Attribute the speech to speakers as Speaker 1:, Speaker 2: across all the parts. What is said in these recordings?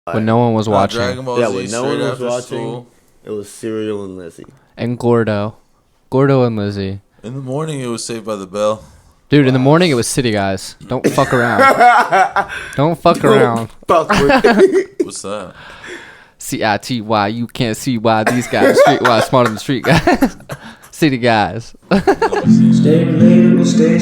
Speaker 1: When no one was watching.
Speaker 2: Dragon Ball
Speaker 3: Yeah,
Speaker 2: Z
Speaker 3: when no
Speaker 2: straight
Speaker 3: one was
Speaker 2: after
Speaker 3: watching,
Speaker 2: school.
Speaker 3: it was Serial and Lizzie.
Speaker 1: And Gordo. Gordo and Lizzie.
Speaker 2: In the morning, it was Saved by the Bell.
Speaker 1: Dude, in the morning it was City Guys. Don't fuck around. Don't fuck around.
Speaker 3: Fuck with
Speaker 2: What's that?
Speaker 1: C-I-T-Y. You can't see why these guys street why smarter than street guys. City Guys.
Speaker 4: Stay relatable, stay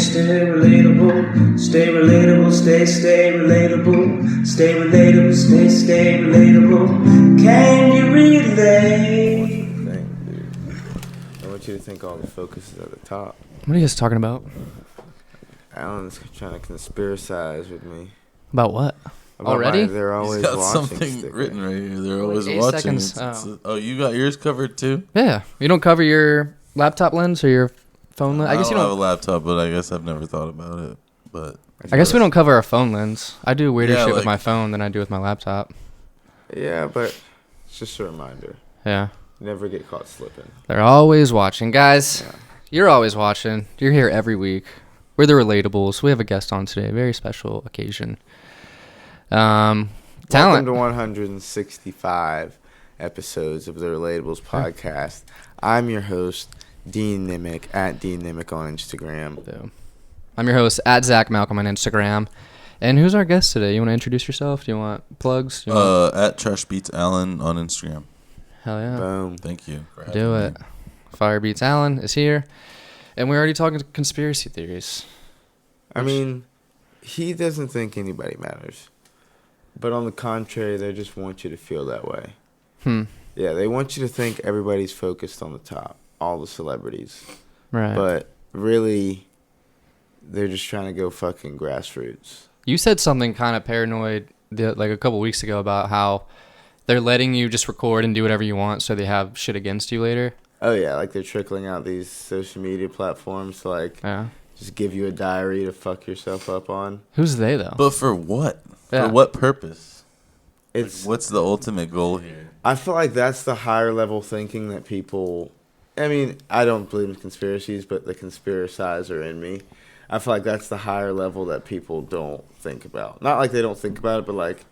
Speaker 4: relatable. Stay relatable, stay relatable. Stay relatable, stay relatable. Can you relate?
Speaker 3: thing, dude. I want you to think all the focus is at the top.
Speaker 1: What are you guys talking about?
Speaker 3: Alan's trying to conspiracize with me.
Speaker 1: About what?
Speaker 3: About
Speaker 1: Already?
Speaker 3: They're always
Speaker 2: He's got
Speaker 3: watching
Speaker 2: something
Speaker 3: sticker.
Speaker 2: written right here. They're
Speaker 1: Like
Speaker 2: always
Speaker 1: 8
Speaker 2: watching.
Speaker 1: seconds.
Speaker 2: Oh, you got yours covered too?
Speaker 1: Yeah. You don't cover your laptop lens or your phone lens? I guess you
Speaker 2: have a
Speaker 1: don't.
Speaker 2: laptop, but I guess I've never thought about it. But
Speaker 1: I guess we don't cover our phone lens. I do weirder
Speaker 2: Yeah,
Speaker 1: shit with
Speaker 2: like-
Speaker 1: my phone than I do with my laptop.
Speaker 3: Yeah, but it's just a reminder.
Speaker 1: Yeah.
Speaker 3: Never get caught slipping.
Speaker 1: They're always watching. Guys,
Speaker 3: Yeah.
Speaker 1: you're always watching. You're here every week. We're the Relatables. We have a guest on today. Very special occasion.
Speaker 3: Welcome
Speaker 1: Talent.
Speaker 3: to 165 episodes of the Relatables podcast. I'm your host, Dean Nimick, at Dean Nimick on Instagram.
Speaker 1: So, I'm your host, at Zach Malcolm on Instagram. And who's our guest today? You want to introduce yourself? Do you want plugs? Do you want...
Speaker 2: at Trash Beats Allen on Instagram.
Speaker 1: Hell yeah.
Speaker 3: Boom.
Speaker 2: Thank you. For having
Speaker 1: Do
Speaker 2: me.
Speaker 1: it. Fire Beats Allen is here. And we're already talking conspiracy theories.
Speaker 3: I mean, he doesn't think anybody matters. But on the contrary, they just want you to feel that way. Yeah, they want you to think everybody's focused on the top, all the celebrities.
Speaker 1: Right.
Speaker 3: But really, they're just trying to go fucking grassroots.
Speaker 1: You said something kind of paranoid like a couple weeks ago about how they're letting you just record and do whatever you want so they have shit against you later.
Speaker 3: Oh, yeah, like they're trickling out these social media platforms to, like,
Speaker 1: Yeah.
Speaker 3: just give you a diary to fuck yourself up on.
Speaker 1: Who's they, though?
Speaker 2: But for what?
Speaker 1: Yeah.
Speaker 2: For what purpose?
Speaker 3: It's.
Speaker 2: What's the ultimate goal here?
Speaker 3: I feel like that's the higher level thinking that people. I mean, I don't believe in conspiracies, but the conspiracizer in me. I feel like that's the higher level that people don't think about. Not like they don't think about it, but like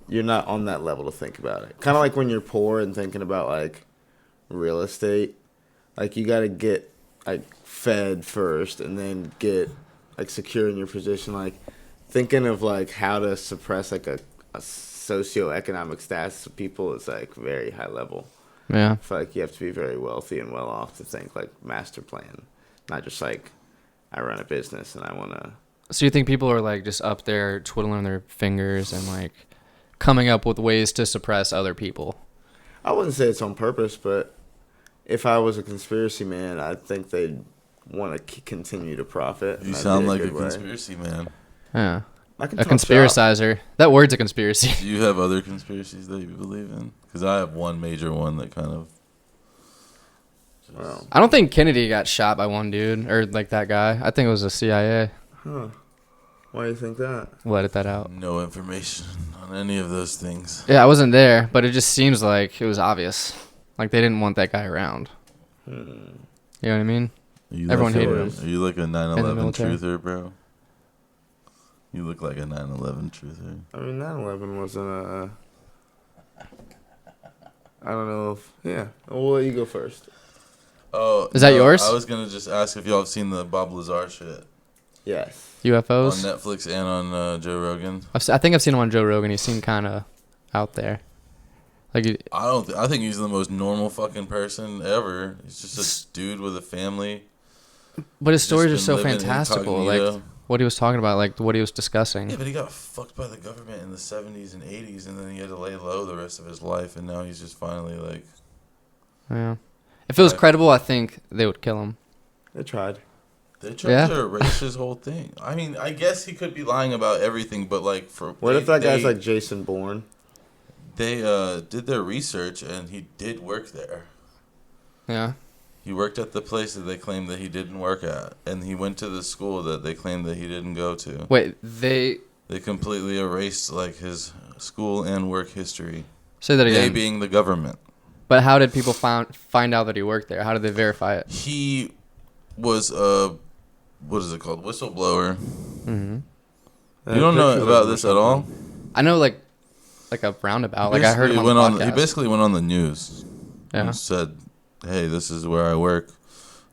Speaker 3: you're not on that level to think about it. Kind of like when you're poor and thinking about like real estate. Like you got to get like fed first and then get like secure in your position. Like thinking of like how to suppress like a socioeconomic status of people is like very high level.
Speaker 1: Yeah.
Speaker 3: I feel like you have to be very wealthy and well off to think like master plan, not just like I run a business and I want to.
Speaker 1: So you think people are like just up there twiddling their fingers and like coming up with ways to suppress other people?
Speaker 3: I wouldn't say it's on purpose, but if I was a conspiracy man, I think they'd want to continue to profit. and
Speaker 2: You
Speaker 3: that'd
Speaker 2: sound
Speaker 3: be
Speaker 2: like a
Speaker 3: good way.
Speaker 2: conspiracy man.
Speaker 1: Yeah.
Speaker 3: I can
Speaker 1: A
Speaker 3: talk shop.
Speaker 1: conspiracizer. That word's a conspiracy.
Speaker 2: Do you have other conspiracies that you believe in? Because I have one major one that kind of.
Speaker 3: Well,
Speaker 1: I don't think Kennedy got shot by one dude or like that guy. I think it was the CIA.
Speaker 3: huh? Why do you think that?
Speaker 1: We'll edit that out.
Speaker 2: No information on any of those things.
Speaker 1: Yeah, I wasn't there, but it just seems like it was obvious. Like they didn't want that guy around. You know what I mean?
Speaker 2: Are you
Speaker 1: Everyone
Speaker 2: like
Speaker 1: hated
Speaker 2: a,
Speaker 1: him.
Speaker 2: Are you like a
Speaker 1: In the
Speaker 2: 9/11
Speaker 1: military.
Speaker 2: truther, bro? You look like a 9/11 truther.
Speaker 3: I mean, 9/11 wasn't a. I don't know if. Yeah. We'll let you go first.
Speaker 2: Oh,
Speaker 1: Is that yours?
Speaker 2: I was gonna just ask if y'all have seen the Bob Lazar shit
Speaker 3: Yes.
Speaker 2: on
Speaker 1: UFOs.
Speaker 2: Netflix and on Joe Rogan.
Speaker 1: I think I've seen him on Joe Rogan. He seemed kind of out there. Like,
Speaker 2: I think he's the most normal fucking person ever. He's just a dude with a family.
Speaker 1: but his stories are
Speaker 2: Just
Speaker 1: so
Speaker 2: been living
Speaker 1: fantastical.
Speaker 2: incognito.
Speaker 1: Like what he was talking about, like what he was discussing.
Speaker 2: Yeah, but he got fucked by the government in the 70s and 80s, and then he had to lay low the rest of his life, and now he's just finally like.
Speaker 1: Yeah. If it was
Speaker 2: Right.
Speaker 1: credible, I think they would kill him.
Speaker 3: They tried.
Speaker 2: They tried
Speaker 1: Yeah.
Speaker 2: to erase his whole thing. I mean, I guess he could be lying about everything, but like
Speaker 3: What if that guy's like Jason Bourne?
Speaker 2: They did their research, and he did work there.
Speaker 1: Yeah.
Speaker 2: He worked at the place that they claimed that he didn't work at, and he went to the school that they claimed that he didn't go to.
Speaker 1: Wait, they
Speaker 2: They completely erased like his school and work history.
Speaker 1: say that
Speaker 2: They
Speaker 1: again.
Speaker 2: being the government.
Speaker 1: But how did people find out that he worked there? How did they verify it?
Speaker 2: He was a what is it called? Whistleblower.
Speaker 1: Mm-hmm.
Speaker 2: You don't know about this at all?
Speaker 1: I know like like a roundabout. Like I heard him on
Speaker 2: Basically
Speaker 1: the
Speaker 2: went
Speaker 1: podcast.
Speaker 2: He basically went on the news
Speaker 1: Yeah.
Speaker 2: and said, "Hey, this is where I work.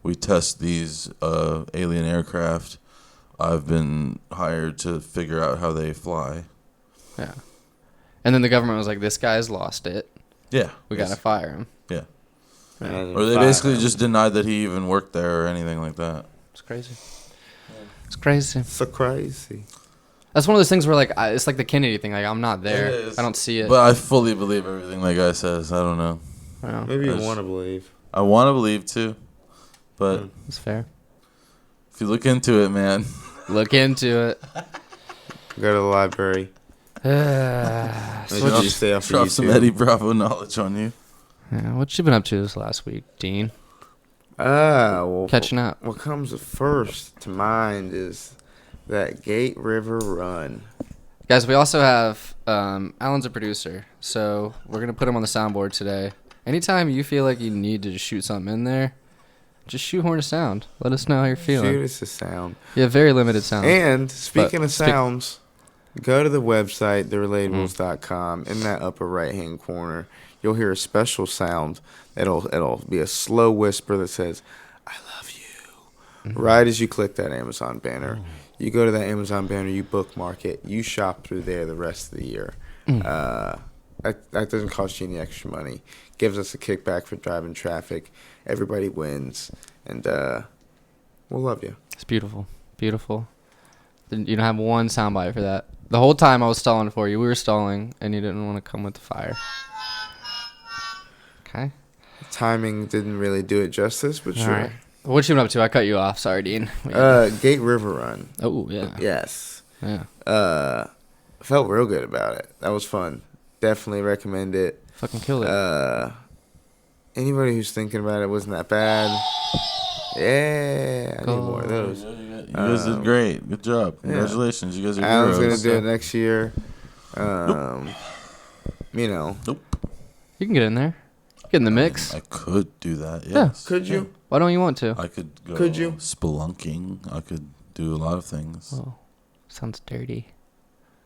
Speaker 2: We test these alien aircraft. I've been hired to figure out how they fly."
Speaker 1: Yeah. And then the government was like, "This guy's lost it.
Speaker 2: Yeah,
Speaker 1: We gotta fire him."
Speaker 2: Yeah,
Speaker 3: And
Speaker 2: or they
Speaker 3: fire
Speaker 2: basically
Speaker 3: him.
Speaker 2: just denied that he even worked there or anything like that.
Speaker 1: It's crazy. It's crazy.
Speaker 3: So crazy.
Speaker 1: That's one of those things where like it's like the Kennedy thing. Like I'm not there.
Speaker 2: It is.
Speaker 1: I don't see it.
Speaker 2: But I fully believe everything that guy says. I don't know.
Speaker 1: I don't know.
Speaker 3: Maybe you
Speaker 2: That's-
Speaker 3: want to believe.
Speaker 2: I want to believe too, but
Speaker 1: It's fair.
Speaker 2: if you look into it, man,
Speaker 1: Look into it.
Speaker 3: Go to the library.
Speaker 1: Yeah.
Speaker 3: Make
Speaker 2: Drop-
Speaker 3: sure you stay off of
Speaker 2: drop some
Speaker 3: YouTube.
Speaker 2: Eddie Bravo knowledge on you.
Speaker 1: What you been up to this last week, Dean?
Speaker 3: Well,
Speaker 1: Catching up.
Speaker 3: What comes first to mind is that Gate River Run.
Speaker 1: Guys, we also have Alan's a producer, so we're gonna put him on the soundboard today. Anytime you feel like you need to just shoot something in there, just shoehorn a sound. Let us know how you're feeling.
Speaker 3: Shoot us a sound.
Speaker 1: You have very limited sound.
Speaker 3: And speaking of
Speaker 1: speak-
Speaker 3: sounds, go to the website, therelatables.com. In that upper right-hand corner, you'll hear a special sound. It'll be a slow whisper that says, "I love you." Right as you click that Amazon banner. You go to that Amazon banner, you bookmark it, you shop through there the rest of the year. That doesn't cost you any extra money. Gives us a kickback for driving traffic. Everybody wins. And we'll love you.
Speaker 1: It's beautiful. Beautiful. You don't have one soundbite for that. The whole time I was stalling for you. We were stalling, and you didn't want to come with the fire. Okay.
Speaker 3: Timing didn't really do it justice, but
Speaker 1: All
Speaker 3: sure.
Speaker 1: right. What you been up to? I cut you off. Sorry, Dean.
Speaker 3: Gate River Run.
Speaker 1: Oh, yeah.
Speaker 3: Yes.
Speaker 1: Yeah.
Speaker 3: Felt real good about it. That was fun. Definitely recommend it.
Speaker 1: Fucking killed it.
Speaker 3: Anybody who's thinking about it wasn't that bad. Yeah, I need more of those.
Speaker 2: You guys did great. Good job. Congratulations. You guys are
Speaker 3: Alan's
Speaker 2: heroes.
Speaker 3: gonna do it next year. You know.
Speaker 2: Nope.
Speaker 1: You can get in there. Get in the mix.
Speaker 2: I could do that. Yes.
Speaker 3: Could you?
Speaker 1: Why don't you want to?
Speaker 2: I could go
Speaker 3: Could you?
Speaker 2: spelunking. I could do a lot of things.
Speaker 1: Oh, sounds dirty.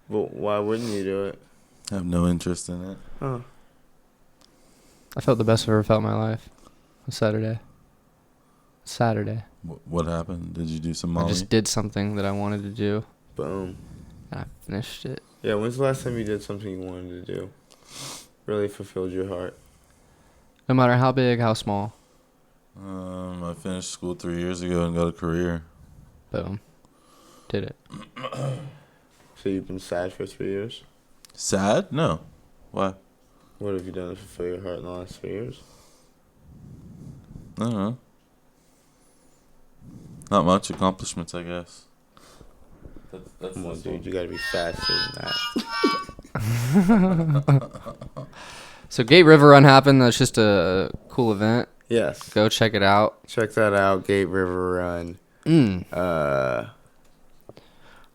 Speaker 3: Well, why wouldn't you do it?
Speaker 2: I have no interest in it.
Speaker 3: Huh.
Speaker 1: I felt the best I've ever felt in my life. On Saturday.
Speaker 2: What happened? Did you do some
Speaker 1: I
Speaker 2: Molly?
Speaker 1: just did something that I wanted to do,
Speaker 3: Boom.
Speaker 1: and I finished it.
Speaker 3: Yeah, when's the last time you did something you wanted to do? Really fulfilled your heart?
Speaker 1: No matter how big, how small.
Speaker 2: I finished school 3 years ago and got a career.
Speaker 1: Boom. Did it.
Speaker 3: So you've been sad for 3 years?
Speaker 2: Sad? No. Why?
Speaker 3: What have you done to fulfill your heart in the last 3 years?
Speaker 2: I don't know. Not much accomplishments, I guess.
Speaker 3: Come on, dude, you gotta be faster than that.
Speaker 1: So Gate River Run happened. That's just a cool event.
Speaker 3: Yes.
Speaker 1: Go check it out.
Speaker 3: Check that out, Gate River Run.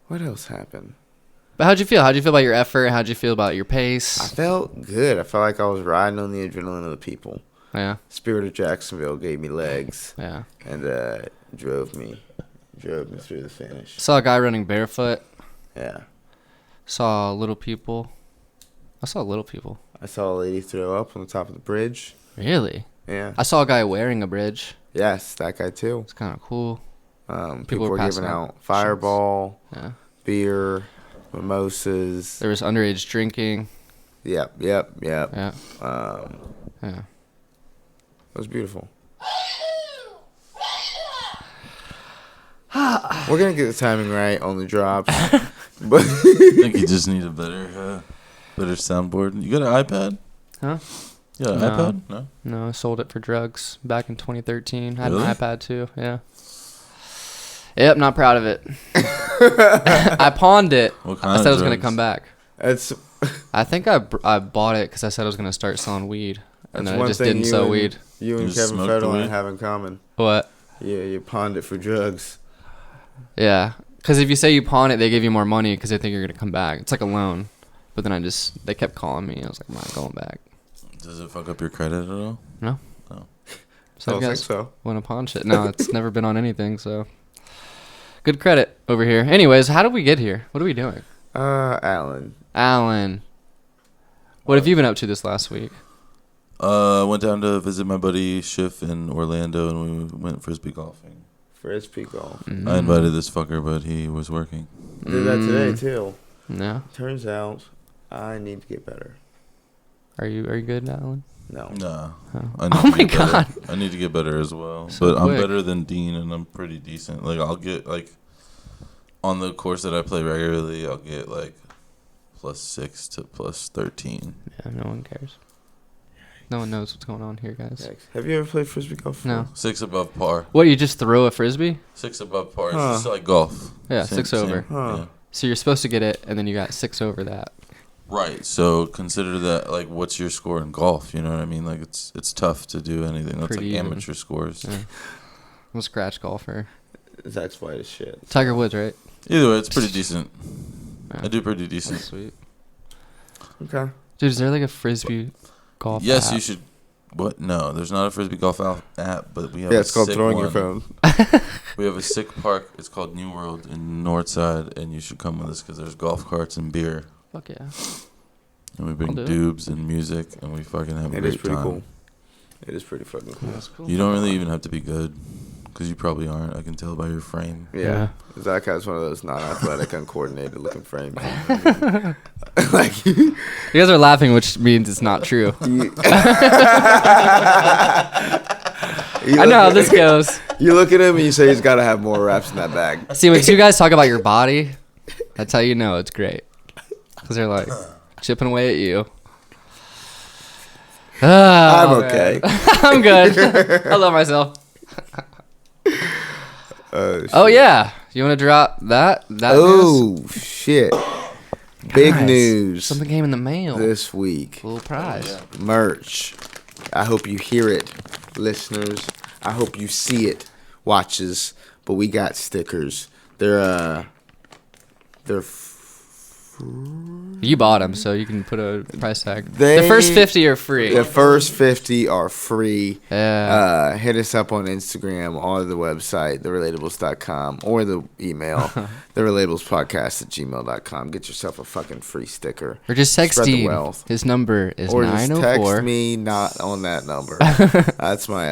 Speaker 3: What else happened?
Speaker 1: But how'd you feel? How'd you feel about your effort? How'd you feel about your
Speaker 3: I
Speaker 1: pace?
Speaker 3: felt good. I felt like I was riding on the adrenaline of the people.
Speaker 1: Yeah.
Speaker 3: Spirit of Jacksonville gave me legs
Speaker 1: Yeah.
Speaker 3: and drove me through the finish.
Speaker 1: Saw a guy running barefoot.
Speaker 3: Yeah.
Speaker 1: Saw little people. I saw little people.
Speaker 3: I saw a lady throw up on the top of the bridge.
Speaker 1: Really?
Speaker 3: Yeah.
Speaker 1: I saw a guy wearing a bridge.
Speaker 3: Yes, that guy too.
Speaker 1: It's kind of cool.
Speaker 3: People
Speaker 1: were
Speaker 3: were
Speaker 1: passing
Speaker 3: giving
Speaker 1: out
Speaker 3: out Fireball,
Speaker 1: Yeah.
Speaker 3: beer, mimosas.
Speaker 1: There was underage drinking.
Speaker 3: Yep.
Speaker 1: Yeah.
Speaker 3: Yeah.
Speaker 1: Yeah.
Speaker 3: It was beautiful. We're gonna get the timing right on the drops, but
Speaker 2: I think you just need a better soundboard. You got an iPad?
Speaker 1: Huh?
Speaker 2: You got an
Speaker 1: No.
Speaker 2: iPad? No.
Speaker 1: No, I sold it for drugs back in 2013. I had
Speaker 2: Really?
Speaker 1: an iPad too. Yeah. Yep, not proud of it. I pawned it.
Speaker 2: What
Speaker 1: I
Speaker 2: kind
Speaker 1: said
Speaker 2: of
Speaker 1: it was gonna
Speaker 2: drugs?
Speaker 1: come back.
Speaker 3: that's
Speaker 1: I think I bought it because I said I was gonna start selling weed, and
Speaker 3: that's
Speaker 1: then I
Speaker 3: one
Speaker 1: just
Speaker 3: thing
Speaker 1: didn't sell
Speaker 3: and,
Speaker 1: weed.
Speaker 3: You and
Speaker 2: You just
Speaker 3: Kevin
Speaker 2: smoked the
Speaker 3: Federline
Speaker 2: weed?
Speaker 3: have in common.
Speaker 1: What?
Speaker 3: Yeah, you pawned it for drugs.
Speaker 1: Yeah, because if you say you pawn it, they give you more money because they think you're gonna come back. It's like a loan. But then they kept calling me. I was like, I'm not going back.
Speaker 2: Does it fuck up your credit at all?
Speaker 1: No.
Speaker 2: No.
Speaker 1: So
Speaker 3: I
Speaker 1: I
Speaker 3: don't think
Speaker 1: guess
Speaker 3: so.
Speaker 1: want to pawn shit. No, it's never been on anything. So good credit over here. Anyways, how did we get here? What are we doing?
Speaker 3: Alan.
Speaker 1: Alan. What have you been up to this last week?
Speaker 2: Went down to visit my buddy Schiff in Orlando, and we went frisbee golfing.
Speaker 3: Frisbee golf.
Speaker 2: I invited this fucker, but he was working.
Speaker 3: Did that today too.
Speaker 1: No.
Speaker 3: Turns out I need to get better.
Speaker 1: Are you good, Alan?
Speaker 3: No.
Speaker 2: Nah.
Speaker 1: Oh.
Speaker 2: I need
Speaker 1: Oh
Speaker 2: to
Speaker 1: my
Speaker 2: get better.
Speaker 1: God.
Speaker 2: I need to get better as well.
Speaker 1: So
Speaker 2: but I'm
Speaker 1: quick.
Speaker 2: better than Dean, and I'm pretty decent. Like, I'll get, like, on the course that I play regularly, I'll get, like, +6 to +13.
Speaker 1: Yeah, no one cares. No one knows what's going on here, guys.
Speaker 3: Yikes. Have you ever played frisbee golf?
Speaker 1: No.
Speaker 2: 6 above par.
Speaker 1: What, you just throw a frisbee?
Speaker 2: 6 above par.
Speaker 3: Huh.
Speaker 2: It's just like golf.
Speaker 1: Yeah, 6 over.
Speaker 3: Huh.
Speaker 2: Yeah.
Speaker 1: So you're supposed to get it, and then you got 6 over that.
Speaker 2: Right. So consider that, like, what's your score in golf? You know what I mean? Like, it's tough to do anything. That's
Speaker 1: Pretty
Speaker 2: like
Speaker 1: even.
Speaker 2: amateur scores.
Speaker 1: Yeah. I'm a scratch golfer.
Speaker 3: Zach's white as shit.
Speaker 1: Tiger Woods, right?
Speaker 2: Either way, it's pretty decent.
Speaker 1: Yeah.
Speaker 2: I do pretty
Speaker 1: That's
Speaker 2: decent.
Speaker 1: sweet.
Speaker 3: Okay.
Speaker 1: Dude, is there like a frisbee golf
Speaker 2: Yes,
Speaker 1: app?
Speaker 2: you should. What? No, there's not a frisbee golf app, but we have.
Speaker 3: Yeah,
Speaker 2: a
Speaker 3: it's called
Speaker 2: sick
Speaker 3: throwing
Speaker 2: one.
Speaker 3: your phone.
Speaker 2: We have a sick park. It's called New World in Northside, and you should come with us because there's golf carts and beer,
Speaker 1: Fuck yeah.
Speaker 2: and we bring
Speaker 1: I'll do it.
Speaker 2: dubes and music, and we fucking have a
Speaker 3: It
Speaker 2: great
Speaker 3: is pretty
Speaker 2: time.
Speaker 3: cool. It is pretty fucking cool.
Speaker 1: That's cool.
Speaker 2: You don't really even have to be good, because you probably aren't. I can tell by your frame.
Speaker 3: Yeah. Zach has one of those non-athletic, uncoordinated looking frames. Like,
Speaker 1: You guys are laughing, which means it's not true. I know how this goes.
Speaker 3: You look at him and you say he's got to have more reps in that bag.
Speaker 1: See, when two guys talk about your body, that's how you know it's great. Because they're like chipping away at you.
Speaker 3: I'm
Speaker 1: Oh,
Speaker 3: okay.
Speaker 1: man. I'm good. I love myself. Oh,
Speaker 3: shit.
Speaker 1: yeah. You want to drop that news?
Speaker 3: Oh, shit. Big
Speaker 1: Guys,
Speaker 3: news
Speaker 1: Something came in the mail.
Speaker 3: this week.
Speaker 1: A little prize.
Speaker 3: Merch. I hope you hear it, listeners. I hope you see it, watches. But we got stickers. They're
Speaker 1: You bought them, so you can put a price tag.
Speaker 3: They-
Speaker 1: The first 50 are free.
Speaker 3: the first 50 are free.
Speaker 1: Yeah.
Speaker 3: Hit us up on Instagram or the website, therelatables.com, or the email, therelatables.podcast@gmail.com. Get yourself a fucking free sticker.
Speaker 1: Or just text
Speaker 3: Spread the
Speaker 1: Dean.
Speaker 3: wealth.
Speaker 1: His number is
Speaker 3: Or just
Speaker 1: 904.
Speaker 3: text me, not on that number. That's my,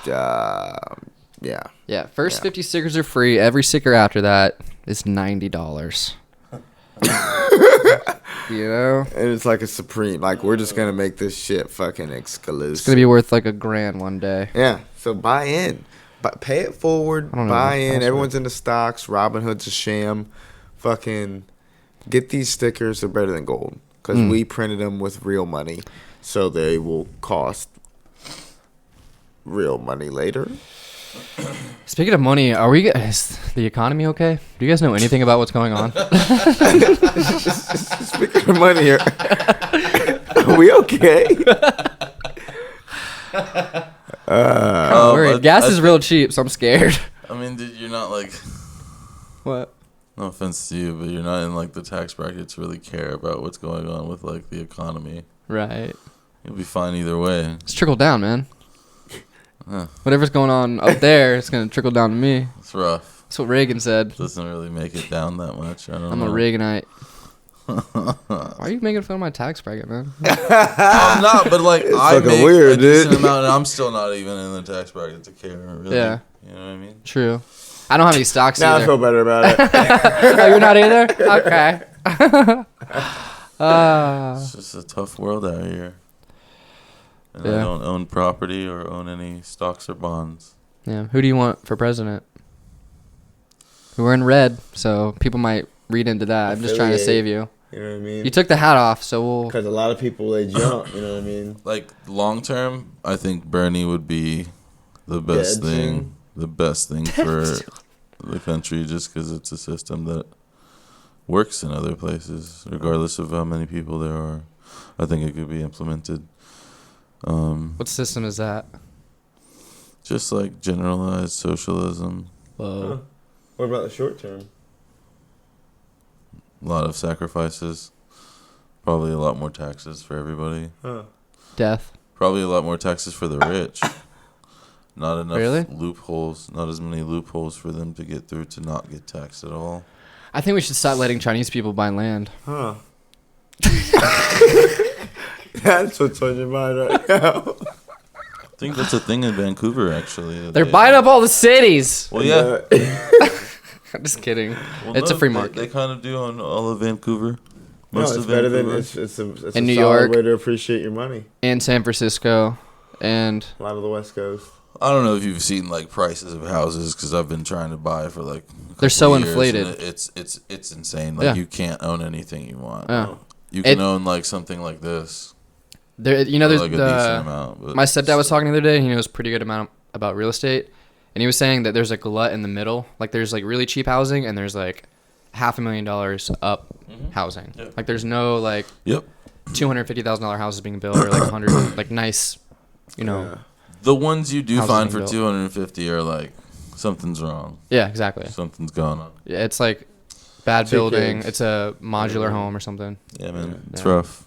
Speaker 3: yeah.
Speaker 1: Yeah, first
Speaker 3: Yeah.
Speaker 1: 50 stickers are free. Every sticker after that is $90. You know?
Speaker 3: And it's like a supreme. Like, we're just going to make this shit fucking exclusive.
Speaker 1: It's going to be worth like $1,000 one day.
Speaker 3: Yeah, so buy in. But pay it forward.
Speaker 1: I don't know
Speaker 3: Buy
Speaker 1: the
Speaker 3: in.
Speaker 1: password.
Speaker 3: Everyone's into stocks. Robinhood's a sham. Fucking get these stickers. They're better than gold. Because we printed them with real money. So they will cost real money later.
Speaker 1: Speaking of money, is the economy okay? Do you guys know anything about what's going on?
Speaker 3: Speaking of money here. Are we okay?
Speaker 1: I'm worried. Gas is real cheap, so I'm scared.
Speaker 2: I mean, dude, you're not like.
Speaker 1: What?
Speaker 2: No offense to you, but you're not in like the tax bracket to really care about what's going on with like the economy.
Speaker 1: Right.
Speaker 2: You'll be fine either way.
Speaker 1: It's trickled down, man.
Speaker 2: Huh.
Speaker 1: Whatever's going on up there, it's going to trickle down to me.
Speaker 2: It's rough.
Speaker 1: That's what Reagan said.
Speaker 2: Doesn't really make it down that much. I don't
Speaker 1: I'm
Speaker 2: know.
Speaker 1: a Reaganite. Why are you making fun of my tax bracket, man?
Speaker 2: I'm not, but like I
Speaker 3: fucking
Speaker 2: make
Speaker 3: weird,
Speaker 2: a decent
Speaker 3: dude.
Speaker 2: amount, and I'm still not even in the tax bracket to care. Really.
Speaker 1: Yeah.
Speaker 2: You know what I mean?
Speaker 1: True. I don't have any stocks
Speaker 3: Now I
Speaker 1: either.
Speaker 3: feel better about it.
Speaker 1: Oh, you're not either? Okay.
Speaker 2: It's just a tough world out here. And
Speaker 1: Yeah.
Speaker 2: I don't own property or own any stocks or bonds.
Speaker 1: Yeah. Who do you want for president? We're in red, so people might read into that. I'm just trying to
Speaker 3: Affiliate.
Speaker 1: save you.
Speaker 3: You know what I mean?
Speaker 1: You took the hat off, so we'll.
Speaker 3: Because a lot of people, they jump. You know what I mean?
Speaker 2: Like long term, I think Bernie would be the best
Speaker 3: Dead
Speaker 2: thing.
Speaker 3: soon.
Speaker 2: The best thing for the country, just because it's a system that works in other places, regardless of how many people there are. I think it could be implemented.
Speaker 1: What system is that?
Speaker 2: Just like generalized socialism,
Speaker 1: Whoa.
Speaker 3: What about the short term?
Speaker 2: a lot of sacrifices, probably a lot more taxes for everybody,
Speaker 3: Huh.
Speaker 1: Death.
Speaker 2: probably a lot more taxes for the rich. Not enough
Speaker 1: Really?
Speaker 2: loopholes, not as many loopholes for them to get through to not get taxed at all.
Speaker 1: I think we should stop letting Chinese people buy land.
Speaker 3: Huh. That's what's on your mind right now.
Speaker 2: I think that's a thing in Vancouver, actually.
Speaker 1: They're buying up all the cities.
Speaker 2: Well, yeah.
Speaker 1: I'm just kidding.
Speaker 2: Well,
Speaker 1: It's
Speaker 2: no,
Speaker 1: a free market.
Speaker 2: They kind of do on all of Vancouver.
Speaker 3: No,
Speaker 2: Most
Speaker 3: it's
Speaker 2: of
Speaker 3: better than
Speaker 2: Vancouver.
Speaker 3: it's a
Speaker 1: In New
Speaker 3: solid
Speaker 1: York.
Speaker 3: way to appreciate your money.
Speaker 1: And San Francisco. And
Speaker 3: A lot of the West Coast.
Speaker 2: I don't know if you've seen like prices of houses because I've been trying to buy for like.
Speaker 1: They're so
Speaker 2: years,
Speaker 1: inflated.
Speaker 2: and it's insane. Like
Speaker 1: Yeah.
Speaker 2: you can't own anything you want.
Speaker 1: Yeah.
Speaker 2: You can own like something like this.
Speaker 1: there,
Speaker 2: For,
Speaker 1: there's
Speaker 2: like a decent amount. But
Speaker 1: my stepdad was talking the other day. He knows pretty good amount about real estate, and he was saying that there's a glut in the middle. Like there's like really cheap housing, and there's like $500,000 up housing.
Speaker 2: Yeah.
Speaker 1: Like there's no like
Speaker 2: Yep.
Speaker 1: $250,000 houses being built or like 100 like nice,
Speaker 3: Yeah.
Speaker 2: The ones you do
Speaker 1: Houses
Speaker 2: find
Speaker 1: being
Speaker 2: for
Speaker 1: built.
Speaker 2: 250 are like something's wrong.
Speaker 1: Yeah, exactly.
Speaker 2: Something's going on.
Speaker 1: Yeah, it's like bad
Speaker 3: Two
Speaker 1: building.
Speaker 3: kids.
Speaker 1: It's a modular home or something.
Speaker 2: Yeah, man. It's
Speaker 1: Yeah.
Speaker 2: rough.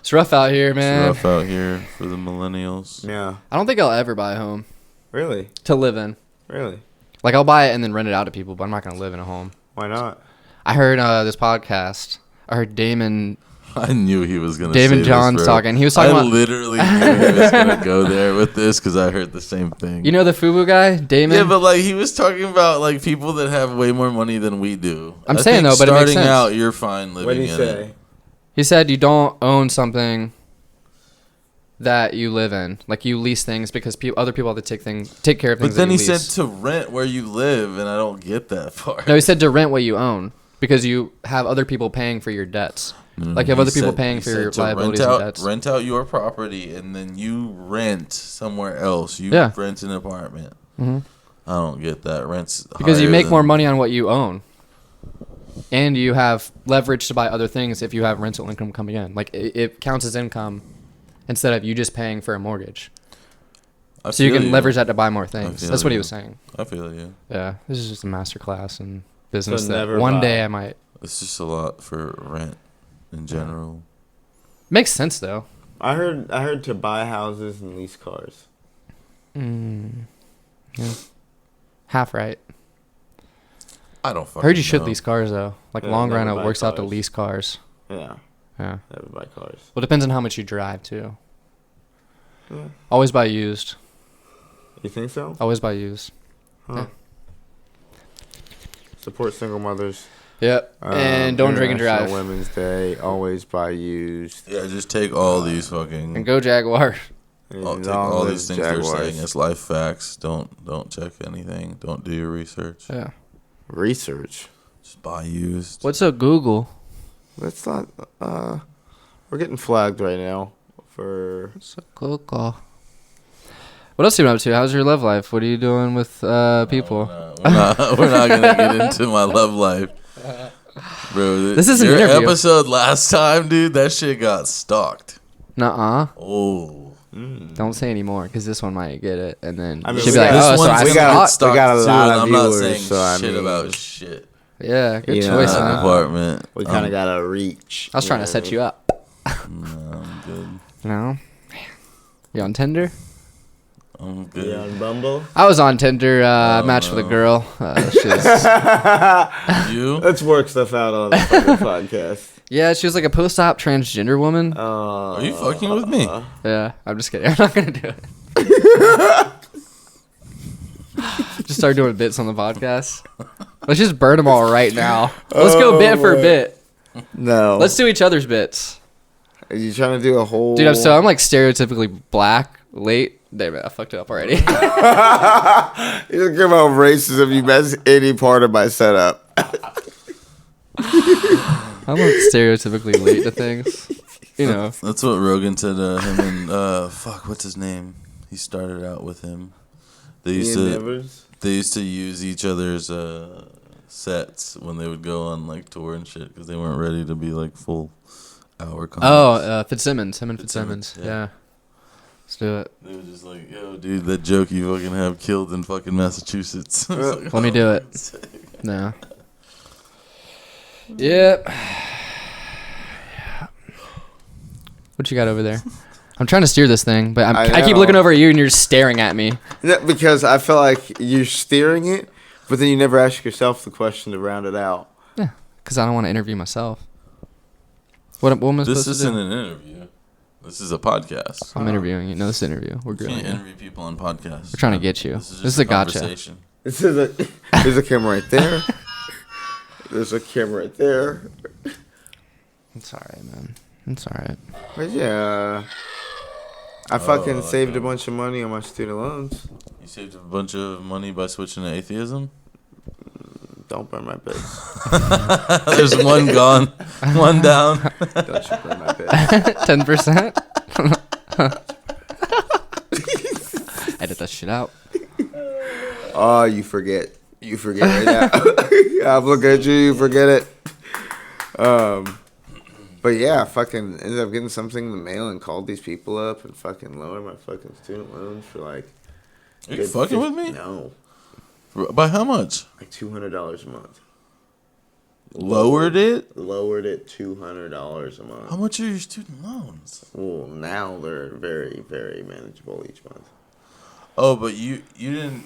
Speaker 1: It's rough out here, man.
Speaker 2: It's rough out here for the millennials.
Speaker 3: Yeah.
Speaker 1: I don't think I'll ever buy a home
Speaker 3: Really?
Speaker 1: to live in.
Speaker 3: Really?
Speaker 1: Like I'll buy it and then rent it out to people, but I'm not gonna live in a home.
Speaker 3: Why not?
Speaker 1: I heard this podcast. I heard Damon
Speaker 2: I knew he was gonna.
Speaker 1: Damon
Speaker 2: say
Speaker 1: John's
Speaker 2: this, bro.
Speaker 1: talking. He was talking
Speaker 2: I
Speaker 1: about
Speaker 2: literally knew he was gonna go there with this because I heard the same thing.
Speaker 1: you know the FUBU guy, Damon.
Speaker 2: Yeah, but like he was talking about like people that have way more money than we do.
Speaker 1: I'm
Speaker 2: I
Speaker 1: saying,
Speaker 2: think
Speaker 1: though, but it makes
Speaker 2: starting
Speaker 1: sense.
Speaker 2: out, you're fine living
Speaker 3: What did he
Speaker 2: in
Speaker 3: say?
Speaker 2: it.
Speaker 1: He said you don't own something that you live in. Like you lease things because other people have to take care of things.
Speaker 2: But then
Speaker 1: that
Speaker 2: he
Speaker 1: you
Speaker 2: said
Speaker 1: lease.
Speaker 2: to rent where you live, and I don't get that part.
Speaker 1: No, he said to rent what you own because you have other people paying for your dets. Like you have
Speaker 2: He
Speaker 1: other people
Speaker 2: said-
Speaker 1: paying
Speaker 2: he
Speaker 1: for
Speaker 2: said
Speaker 1: your
Speaker 2: to
Speaker 1: liabilities
Speaker 2: rent
Speaker 1: and
Speaker 2: out,
Speaker 1: debts.
Speaker 2: Rent out your property, and then you rent somewhere else. You
Speaker 1: Yeah.
Speaker 2: rent an apartment.
Speaker 1: Mhm.
Speaker 2: I don't get that. Rent's
Speaker 1: Because you
Speaker 2: higher
Speaker 1: make
Speaker 2: than-
Speaker 1: more money on what you own. And you have leverage to buy other things if you have rental income coming in. Like it counts as income instead of you just paying for a mortgage.
Speaker 2: I
Speaker 1: So you
Speaker 2: feel
Speaker 1: can leverage that to buy more things.
Speaker 2: feel
Speaker 1: That's what he
Speaker 2: you.
Speaker 1: was saying.
Speaker 2: I feel you.
Speaker 1: Yeah, this is just a master class in business
Speaker 3: So
Speaker 1: that
Speaker 3: never
Speaker 1: one
Speaker 3: buy.
Speaker 1: day I might.
Speaker 2: It's just a lot for rent in general.
Speaker 1: Makes sense though.
Speaker 3: I heard to buy houses and lease cars.
Speaker 1: Yeah. Half right.
Speaker 2: I don't fucking
Speaker 1: Heard you should
Speaker 2: know.
Speaker 1: lease cars though. Like
Speaker 3: Yeah,
Speaker 1: long run,
Speaker 3: never
Speaker 1: it
Speaker 3: buy
Speaker 1: works out to
Speaker 3: cars.
Speaker 1: lease cars.
Speaker 3: Yeah.
Speaker 1: Yeah.
Speaker 3: Never buy cars.
Speaker 1: Well, it depends on how much you drive too.
Speaker 3: Yeah.
Speaker 1: Always buy used.
Speaker 3: You think so?
Speaker 1: Always buy used.
Speaker 3: Huh. Support single mothers.
Speaker 1: Yep. And don't drink and
Speaker 3: International
Speaker 1: drive.
Speaker 3: Women's Day. Always buy used.
Speaker 2: Yeah, just take all these fucking.
Speaker 1: And go Jaguar.
Speaker 2: I'll take
Speaker 3: Long
Speaker 2: all
Speaker 3: live
Speaker 2: these things they're
Speaker 3: Jaguars.
Speaker 2: saying as life facts. Don't check anything. Don't do your research.
Speaker 1: Yeah.
Speaker 3: Research.
Speaker 2: Just buy used.
Speaker 1: What's up, Google?
Speaker 3: Let's not. We're getting flagged right now for.
Speaker 1: What's up, Google? What else you been up to? How's your love life? What are you doing with people?
Speaker 2: We're not gonna get into my love life, bro.
Speaker 1: This is an
Speaker 2: your
Speaker 1: interview.
Speaker 2: episode last time, dude. That shit got stalked.
Speaker 1: Nuh-uh.
Speaker 2: Oh,
Speaker 1: Don't say anymore, because this one might get it, and then
Speaker 3: I mean,
Speaker 1: she'll
Speaker 3: we
Speaker 1: be like,
Speaker 3: got-
Speaker 1: "Oh, so
Speaker 2: one's
Speaker 1: I
Speaker 3: we got-
Speaker 1: stalked."
Speaker 3: we got a
Speaker 2: too,
Speaker 3: lot
Speaker 2: and
Speaker 3: of
Speaker 2: I'm not
Speaker 3: viewers,
Speaker 2: saying
Speaker 3: so I
Speaker 2: shit
Speaker 3: mean-
Speaker 2: about shit.
Speaker 1: Yeah, good
Speaker 3: You know,
Speaker 1: choice,
Speaker 2: That
Speaker 1: huh?
Speaker 2: department.
Speaker 3: We kind of got to reach.
Speaker 1: I was trying to set you up.
Speaker 2: No, I'm good.
Speaker 1: No, you on Tinder?
Speaker 2: I'm good.
Speaker 3: Yeah, on Bumble.
Speaker 1: I was on Tinder. Matched with a
Speaker 2: no.
Speaker 1: girl. She was,
Speaker 2: You?
Speaker 3: Let's work stuff out on the fucking podcast.
Speaker 1: yeah, she was like a post-op transgender woman.
Speaker 2: Are you fucking with me?
Speaker 1: Yeah, I'm just kidding. I'm not gonna do it. Just start doing bits on the podcast. Let's just burn them all right now. Let's go bit for bit.
Speaker 3: No.
Speaker 1: Let's do each other's bits.
Speaker 3: Are you trying to do a whole?
Speaker 1: Dude, I'm like stereotypically black, late. Damn it, I fucked it up already.
Speaker 3: You don't care about racism. You mess any part of my setup.
Speaker 1: I'm like stereotypically late to things. You know.
Speaker 2: That's what Rogan said. Him and fuck, what's his name? He started out with him. They used
Speaker 3: Ian
Speaker 2: to.
Speaker 3: Evers?
Speaker 2: They used to use each other's sets when they would go on like tour and shit because they weren't ready to be like full hour.
Speaker 1: Oh, Fitzsimmons. Him and Fitzsimmons.
Speaker 2: Fitzsimmons,
Speaker 1: Yeah. Let's do it.
Speaker 2: They were just like, yo, dude, that joke you fucking have killed in fucking Massachusetts. I was like,
Speaker 1: Let me do
Speaker 2: "Oh,
Speaker 1: it." No. Yep. What you got over there? I'm trying to steer this thing, but I keep
Speaker 3: know.
Speaker 1: looking over at you and you're just staring at me.
Speaker 3: No, because I feel like you're steering it, but then you never ask yourself the question to round it out.
Speaker 1: Yeah, because I don't want to interview myself. What am I
Speaker 2: This
Speaker 1: supposed to
Speaker 2: isn't
Speaker 1: do?
Speaker 2: an interview. This is a podcast.
Speaker 1: I'm interviewing you. No, this interview. We're
Speaker 2: You
Speaker 1: grilling
Speaker 2: can't
Speaker 1: you.
Speaker 2: interview people on podcasts.
Speaker 1: We're trying to get you.
Speaker 2: This
Speaker 1: This
Speaker 2: just
Speaker 1: is a gotcha.
Speaker 2: conversation.
Speaker 3: There's a camera right there. There's a camera right there.
Speaker 1: It's all right, man. It's all right.
Speaker 3: But yeah, I fucking
Speaker 2: like
Speaker 3: saved
Speaker 2: that.
Speaker 3: a bunch of money on my student loans.
Speaker 2: You saved a bunch of money by switching to atheism?
Speaker 3: Don't burn my bed.
Speaker 2: There's one gone, one down.
Speaker 3: Don't you burn my bed.
Speaker 1: 10%? Edit that shit out.
Speaker 3: Oh, you forget. You forget right now. I'm looking at you. You forget it. But yeah, I fucking ended up getting something in the mail and called these people up and fucking lowered my fucking student loans for like.
Speaker 2: Are you fucking with me?
Speaker 3: No,
Speaker 2: By how much?
Speaker 3: like $200 a month.
Speaker 2: Lowered it?
Speaker 3: Lowered it $200 a month.
Speaker 2: How much are your student loans?
Speaker 3: Well, now they're very, very manageable each month.
Speaker 2: Oh, but you didn't.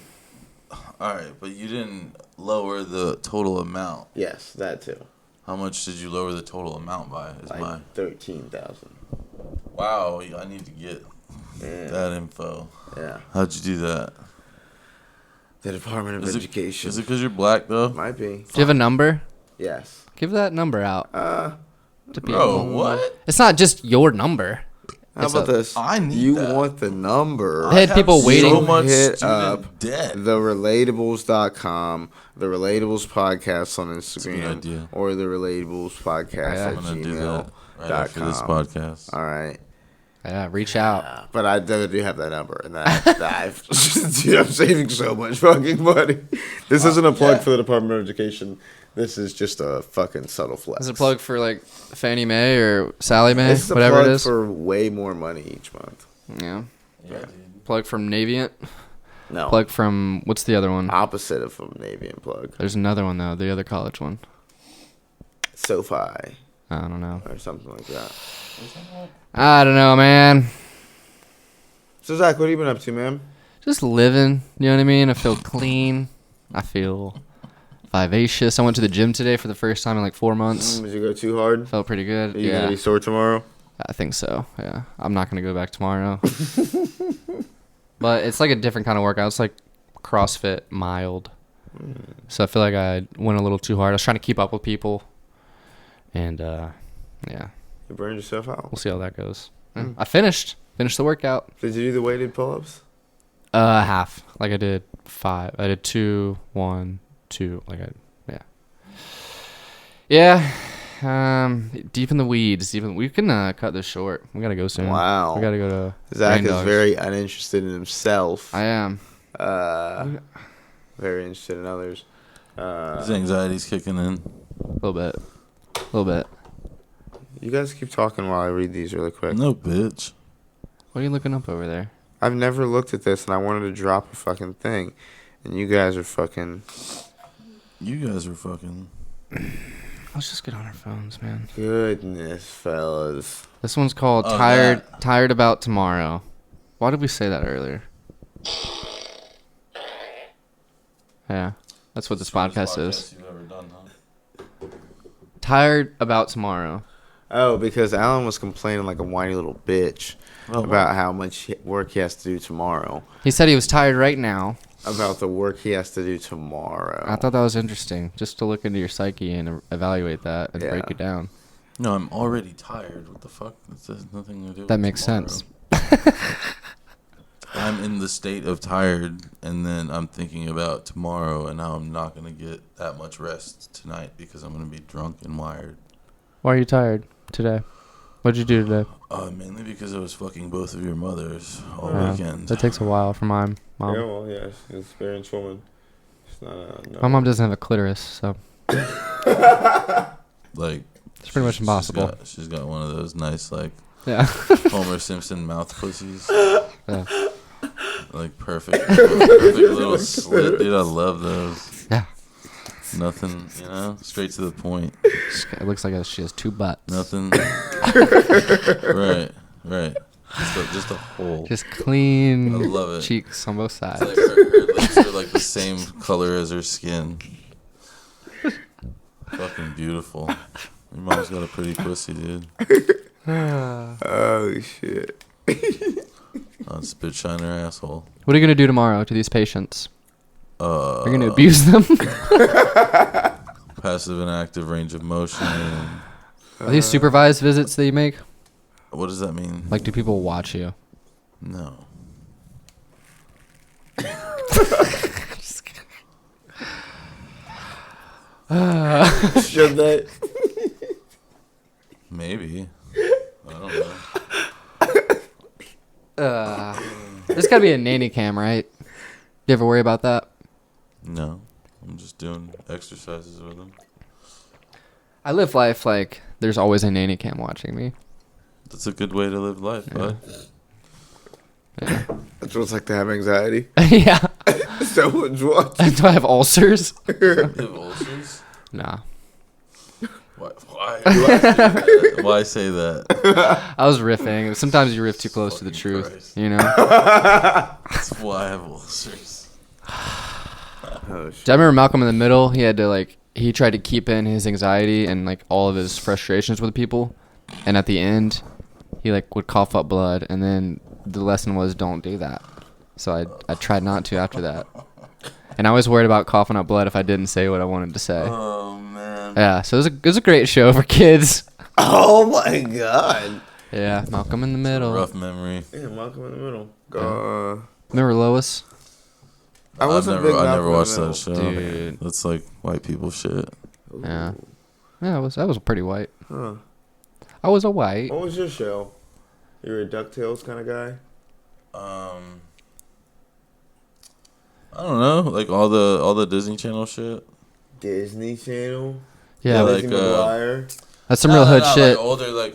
Speaker 2: All right, but you didn't lower the total amount.
Speaker 3: Yes, that too.
Speaker 2: How much did you lower the total amount by? Is
Speaker 3: Like
Speaker 2: mine.
Speaker 3: 13,000.
Speaker 2: Wow, I need to get
Speaker 3: Yeah.
Speaker 2: that info.
Speaker 3: Yeah.
Speaker 2: How'd you do that?
Speaker 3: The Department of Education.
Speaker 2: Is it because you're black though?
Speaker 3: Might be.
Speaker 1: Do you have a number?
Speaker 3: Yes.
Speaker 1: Give that number out to people.
Speaker 2: Bro, what?
Speaker 1: It's not just your number.
Speaker 3: How
Speaker 1: It's
Speaker 3: about
Speaker 1: a-
Speaker 3: this?
Speaker 2: I need
Speaker 3: You
Speaker 2: that.
Speaker 3: want the number.
Speaker 1: They had people waiting.
Speaker 2: So much
Speaker 3: Hit
Speaker 2: student
Speaker 3: up
Speaker 2: debt.
Speaker 3: therelatables.com, the Relatables podcast on
Speaker 2: a good
Speaker 3: Instagram,
Speaker 2: idea.
Speaker 3: or the Relatables podcast
Speaker 1: Yeah.
Speaker 3: at
Speaker 2: I'm gonna do that right after this
Speaker 3: gmail.com.
Speaker 2: podcast.
Speaker 3: All right.
Speaker 1: Yeah, reach out.
Speaker 3: But I do have that number, and dude, I'm saving so much fucking money. This isn't a plug
Speaker 2: yeah.
Speaker 3: for the Department of Education. This is just a fucking subtle flex.
Speaker 1: Is it a plug for like Fannie Mae or Sally Mae?
Speaker 3: It's a
Speaker 1: Whatever
Speaker 3: plug
Speaker 1: it is.
Speaker 3: for way more money each month.
Speaker 1: Yeah.
Speaker 2: Yeah, dude.
Speaker 1: Plug from Navient.
Speaker 3: No,
Speaker 1: Plug from what's the other one?
Speaker 3: opposite of a Navian plug.
Speaker 1: There's another one though. The other college one.
Speaker 3: SoFi
Speaker 1: I don't know.
Speaker 3: or something like that.
Speaker 1: I don't know, man.
Speaker 3: So Zach, what have you been up to, man?
Speaker 1: Just living. You know what I mean? I feel clean. I feel vivacious. I went to the gym today for the first time in like 4 months.
Speaker 3: Did you go too hard?
Speaker 1: Felt pretty good.
Speaker 3: Are you gonna
Speaker 1: Yeah,
Speaker 3: be sore tomorrow?
Speaker 1: I think so. Yeah, I'm not gonna go back tomorrow. But it's like a different kind of workout. It's like CrossFit mild. So I feel like I went a little too hard. I was trying to keep up with people, and yeah,
Speaker 3: You burned yourself out.
Speaker 1: we'll see how that goes. Yeah. I finished the workout.
Speaker 3: Did you do the weighted pull-ups?
Speaker 1: Half. Like I did 5. I did 2, 1, 2. Yeah. Deep in the weeds. We can cut this short. We gotta go soon.
Speaker 3: Wow.
Speaker 1: We gotta go to
Speaker 3: Zach
Speaker 1: Rain
Speaker 3: is
Speaker 1: Dogs.
Speaker 3: very uninterested in himself.
Speaker 1: I am.
Speaker 3: Very interested in others.
Speaker 2: His anxiety's kicking in.
Speaker 1: A little bit.
Speaker 3: You guys keep talking while I read these really quick.
Speaker 2: No, bitch.
Speaker 1: What are you looking up over there?
Speaker 3: I've never looked at this, and I wanted to drop a fucking thing, and you guys are fucking
Speaker 2: You guys are fucking.
Speaker 1: Let's just get on our phones, man.
Speaker 3: goodness, fellas.
Speaker 1: This one's called
Speaker 2: Oh,
Speaker 1: Tired About Tomorrow. Why did we say that earlier? Yeah, that's what this podcast is.
Speaker 2: You've ever done, huh?
Speaker 1: Tired About Tomorrow.
Speaker 3: Oh, because Alan was complaining like a whiny little bitch about how much work he has to do tomorrow.
Speaker 1: He said he was tired right now.
Speaker 3: About the work he has to do tomorrow.
Speaker 1: I thought that was interesting, just to look into your psyche and evaluate that and break
Speaker 3: Yeah.
Speaker 1: it down.
Speaker 2: No, I'm already tired. What the fuck? This has nothing to do with
Speaker 1: That makes
Speaker 2: tomorrow.
Speaker 1: sense.
Speaker 2: I'm in the state of tired, and then I'm thinking about tomorrow, and now I'm not going to get that much rest tonight because I'm going to be drunk and wired.
Speaker 1: Why are you tired today? What'd you do today?
Speaker 2: Mainly because I was fucking both of your mothers all
Speaker 1: Yeah,
Speaker 2: weekend.
Speaker 1: That takes a while for my mom.
Speaker 3: Yeah, well, yeah, she's an experienced woman. She's not a... No.
Speaker 1: My mom doesn't have a clitoris, so
Speaker 2: Like,
Speaker 1: it's pretty much impossible.
Speaker 2: She's got one of those nice, like,
Speaker 1: Yeah.
Speaker 2: Homer Simpson mouth pussies.
Speaker 1: Yeah.
Speaker 2: Like, perfect little slit. Dude, I love those.
Speaker 1: Yeah.
Speaker 2: Nothing, straight to the point.
Speaker 1: It looks like she has 2 butts.
Speaker 2: Nothing. Right. Just a hole.
Speaker 1: Just clean
Speaker 2: I love it.
Speaker 1: cheeks on both sides.
Speaker 2: It's like her lips are like the same color as her skin. Fucking beautiful. Your mom's got a pretty pussy, dude.
Speaker 3: Oh shit.
Speaker 2: Spit shiner asshole.
Speaker 1: What are you gonna do tomorrow to these patients?
Speaker 2: You're
Speaker 1: You're gonna abuse them?
Speaker 2: passive and active range of motion.
Speaker 1: Are these supervised visits that you make?
Speaker 2: What does that mean?
Speaker 1: Like, do people watch you?
Speaker 2: No.
Speaker 3: Should they?
Speaker 2: Maybe. I don't know.
Speaker 1: There's gotta be a nanny cam, right? You ever worry about that?
Speaker 2: No. I'm just doing exercises with them.
Speaker 1: I live life like there's always a nanny cam watching me.
Speaker 2: That's a good way to live life, bud.
Speaker 3: That's what it's like to have anxiety.
Speaker 1: Yeah.
Speaker 3: Someone's watching.
Speaker 1: Do I have ulcers?
Speaker 2: You have ulcers?
Speaker 1: Nah.
Speaker 2: Why? Why say that?
Speaker 1: I was riffing. Sometimes you riff too close to the
Speaker 2: Fucking
Speaker 1: truth,
Speaker 2: Christ.
Speaker 1: you know?
Speaker 2: That's why I have ulcers.
Speaker 3: Oh shit.
Speaker 1: Do I remember Malcolm in the Middle? He had to he tried to keep in his anxiety and all of his frustrations with people, and at the end, he would cough up blood, and then the lesson was don't do that. So I tried not to after that, and I was worried about coughing up blood if I didn't say what I wanted to say.
Speaker 2: Oh, man.
Speaker 1: Yeah, so it was a great show for kids.
Speaker 3: Oh my god.
Speaker 1: Yeah, Malcolm in the Middle.
Speaker 2: Rough memory.
Speaker 3: Yeah, Malcolm in the Middle.
Speaker 1: Remember Lois?
Speaker 3: I wasn't a big
Speaker 2: I
Speaker 3: Malcolm
Speaker 2: never
Speaker 3: in the
Speaker 2: watched
Speaker 3: Middle.
Speaker 2: that show.
Speaker 1: Dude.
Speaker 2: That's like white people shit.
Speaker 1: Yeah. Yeah, I was pretty white.
Speaker 3: Huh.
Speaker 1: I was a white.
Speaker 3: What was your show? You were a DuckTales kind of guy?
Speaker 2: I don't know, like all the Disney Channel shit.
Speaker 3: Disney Channel?
Speaker 1: Yeah,
Speaker 2: like,
Speaker 3: Lizzie McGuire?
Speaker 1: that's some real hood shit.
Speaker 2: Like older, like